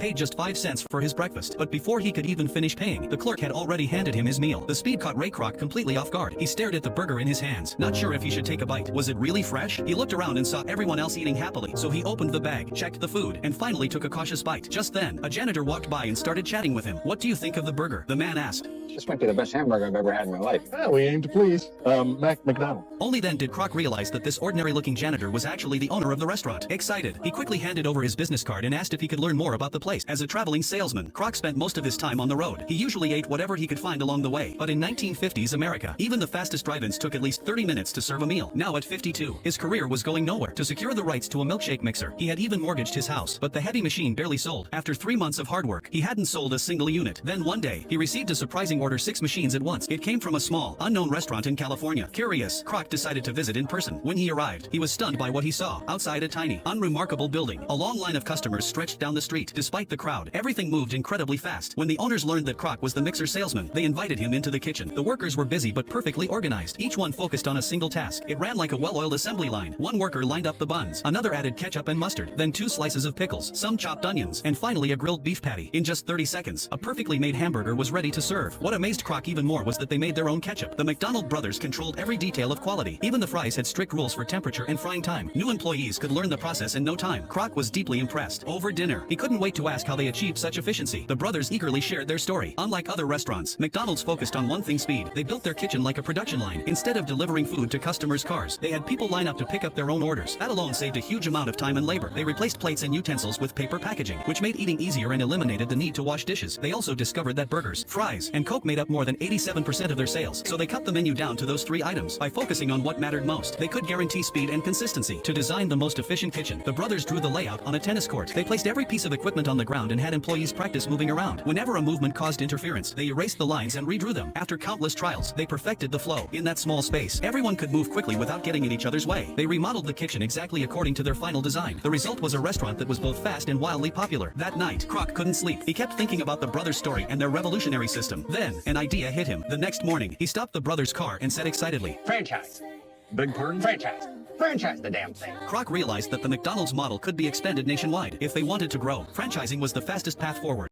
paid just 5 cents for his breakfast. But before he could even finish paying, the clerk had already handed him his meal. The speed caught Ray Kroc completely off guard. He stared at the burger in his hands, not sure if he should take a bite. Was it really fresh? He looked around and saw everyone else eating happily, so he opened the bag, checked the food, and finally took a cautious bite. Just then, a janitor walked by and started chatting with him. "What do you think of the burger?" the man asked. This might be the best hamburger I've ever had in my life. Yeah, we aim to please. McDonald. Only then did Kroc realize that this ordinary-looking janitor was actually the owner of the restaurant. Excited, he quickly handed over his business card and asked if he could learn more about the place. As a traveling salesman, Kroc spent most of his time on the road. He usually ate whatever he could find along the way. But in 1950s America, even the fastest drive-ins took at least 30 minutes to serve a meal. Now at 52, his career was going nowhere. To secure the rights to a milkshake mixer, he had even mortgaged his house. But the heavy machine barely sold. After 3 months of hard work, he hadn't sold a single unit. Then one day, he received a surprising order: 6 machines at once. It came from a small, unknown restaurant in California. Curious, Kroc decided to visit in person. When he arrived, he was stunned by what he saw. Outside a tiny, unremarkable building, a long line of customers stretched down the street. Despite the crowd, everything moved incredibly fast. When the owners learned that Kroc was the mixer salesman, they invited him into the kitchen. The workers were busy but perfectly organized, each one focused on a single task. It ran like a well-oiled assembly line. One worker lined up the buns, another added ketchup and mustard, then 2 slices of pickles, some chopped onions, and finally a grilled beef patty. In just 30 seconds, a perfectly made hamburger was ready to serve. What amazed Kroc even more was that they made their own ketchup. The McDonald brothers controlled every detail of quality. Even the fries had strict rules for temperature and frying time. New employees could learn the process in no time. Kroc was deeply impressed. Over dinner, he couldn't wait to ask how they achieved such efficiency. The brothers eagerly shared their story. Unlike other restaurants, McDonald's focused on one thing: speed. They built their kitchen like a production line. Instead of delivering food to customers' cars, they had people line up to pick up their own orders. That alone saved a huge amount of time and labor. They replaced plates and utensils with paper packaging, which made eating easier and eliminated the need to wash dishes. They also discovered that burgers, fries, and Coke made up more than 87% of their sales, so they cut the menu down to those 3 items. By focusing on what mattered most, they could guarantee speed and consistency. To design the most efficient kitchen, the brothers drew the layout on a tennis court. They placed every piece of equipment on the ground and had employees practice moving around. Whenever a movement caused interference, they erased the lines and redrew them. After countless trials, they perfected the flow. In that small space, everyone could move quickly without getting in each other's way. They remodeled the kitchen exactly according to their final design. The result was a restaurant that was both fast and wildly popular. That night, Kroc couldn't sleep. He kept thinking about the brothers' story and their revolutionary system. Then, an idea hit him. The next morning, he stopped the brothers' car and said excitedly, Franchise. Big pardon? Franchise. Franchise the damn thing. Kroc realized that the McDonald's model could be expanded nationwide. If they wanted to grow, franchising was the fastest path forward.